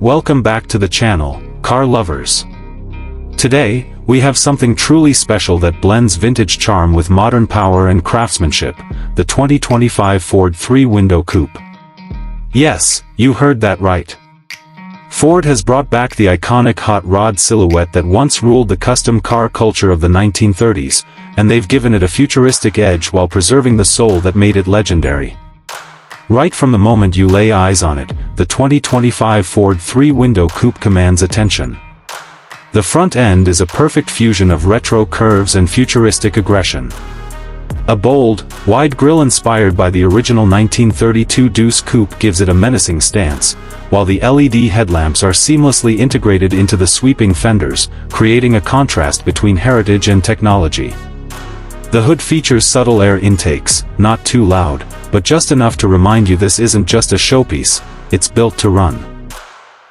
Welcome back to the channel, car lovers. Today, we have something truly special that blends vintage charm with modern power and craftsmanship, the 2025 Ford 3-window coupe. Yes, you heard that right. Ford has brought back the iconic hot rod silhouette that once ruled the custom car culture of the 1930s, and they've given it a futuristic edge while preserving the soul that made it legendary. Right from the moment you lay eyes on it, the 2025 Ford 3-window coupe commands attention. The front end is a perfect fusion of retro curves and futuristic aggression. A bold, wide grille inspired by the original 1932 Deuce coupe gives it a menacing stance, while the LED headlamps are seamlessly integrated into the sweeping fenders, creating a contrast between heritage and technology. The hood features subtle air intakes, not too loud, but just enough to remind you this isn't just a showpiece, it's built to run.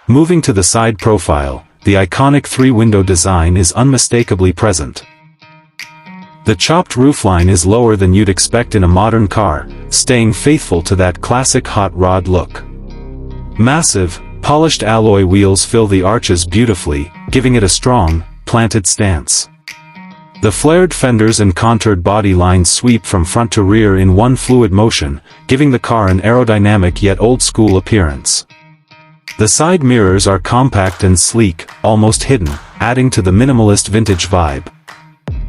Moving to the side profile, the iconic 3-window design is unmistakably present. The chopped roofline is lower than you'd expect in a modern car, staying faithful to that classic hot rod look. Massive, polished alloy wheels fill the arches beautifully, giving it a strong, planted stance. The flared fenders and contoured body lines sweep from front to rear in one fluid motion, giving the car an aerodynamic yet old-school appearance. The side mirrors are compact and sleek, almost hidden, adding to the minimalist vintage vibe.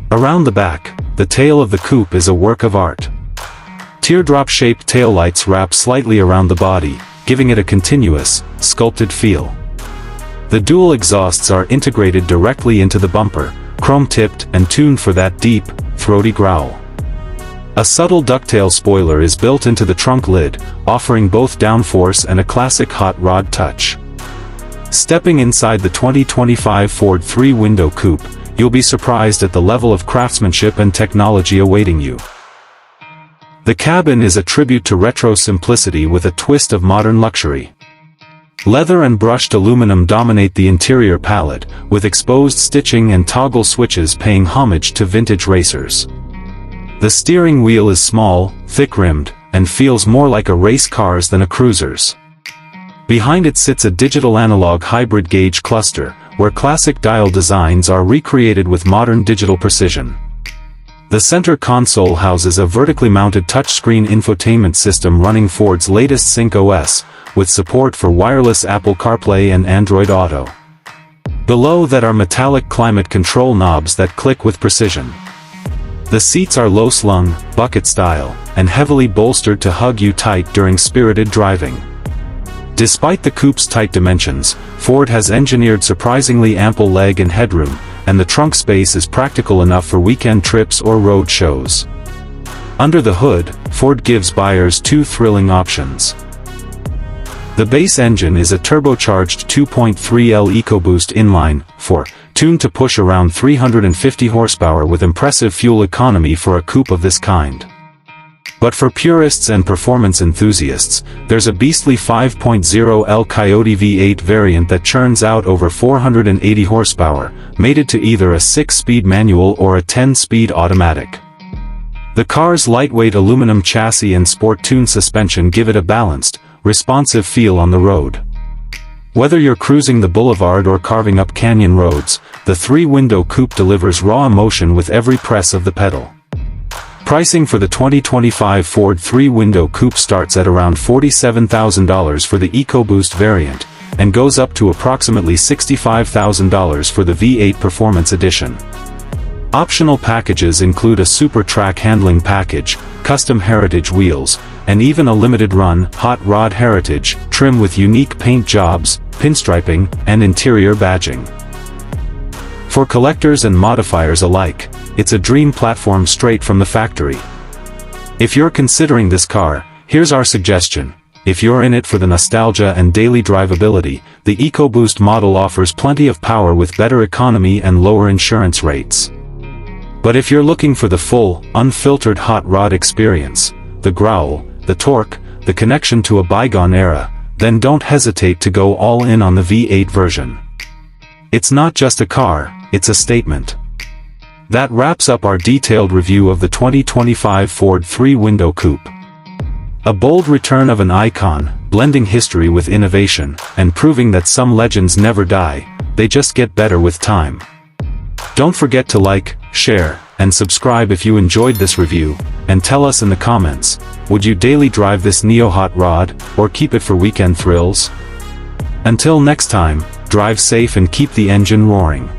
Around the back, the tail of the coupe is a work of art. Teardrop-shaped taillights wrap slightly around the body, giving it a continuous, sculpted feel. The dual exhausts are integrated directly into the bumper, chrome-tipped and tuned for that deep, throaty growl. A subtle ducktail spoiler is built into the trunk lid, offering both downforce and a classic hot rod touch. Stepping inside the 2025 Ford 3-window coupe, you'll be surprised at the level of craftsmanship and technology awaiting you. The cabin is a tribute to retro simplicity with a twist of modern luxury. Leather and brushed aluminum dominate the interior palette, with exposed stitching and toggle switches paying homage to vintage racers. The steering wheel is small, thick-rimmed, and feels more like a race car's than a cruiser's. Behind it sits a digital-analog hybrid gauge cluster, where classic dial designs are recreated with modern digital precision. The center console houses a vertically mounted touchscreen infotainment system running Ford's latest Sync OS, with support for wireless Apple CarPlay and Android Auto. Below that are metallic climate control knobs that click with precision. The seats are low-slung, bucket-style, and heavily bolstered to hug you tight during spirited driving. Despite the coupe's tight dimensions, Ford has engineered surprisingly ample leg and headroom, and the trunk space is practical enough for weekend trips or road shows. Under the hood, Ford gives buyers two thrilling options. The base engine is a turbocharged 2.3L EcoBoost inline-4, tuned to push around 350 horsepower with impressive fuel economy for a coupe of this kind. But for purists and performance enthusiasts, there's a beastly 5.0L Coyote V8 variant that churns out over 480 horsepower, mated to either a 6-speed manual or a 10-speed automatic. The car's lightweight aluminum chassis and sport-tuned suspension give it a balanced, responsive feel on the road. Whether you're cruising the boulevard or carving up canyon roads, the 3-window coupe delivers raw emotion with every press of the pedal. Pricing for the 2025 Ford 3-window coupe starts at around $47,000 for the EcoBoost variant, and goes up to approximately $65,000 for the V8 Performance Edition. Optional packages include a Super Track handling package, custom heritage wheels, and even a limited-run, hot rod heritage, trim with unique paint jobs, pinstriping, and interior badging. For collectors and modifiers alike, it's a dream platform straight from the factory. If you're considering this car, here's our suggestion. If you're in it for the nostalgia and daily drivability, the EcoBoost model offers plenty of power with better economy and lower insurance rates. But if you're looking for the full, unfiltered hot rod experience, the growl, the torque, the connection to a bygone era, then don't hesitate to go all in on the V8 version. It's not just a car, it's a statement. That wraps up our detailed review of the 2025 Ford 3-window coupe. A bold return of an icon, blending history with innovation, and proving that some legends never die, they just get better with time. Don't forget to like, share, and subscribe if you enjoyed this review, and tell us in the comments, would you daily drive this neo-hot rod, or keep it for weekend thrills? Until next time, drive safe and keep the engine roaring.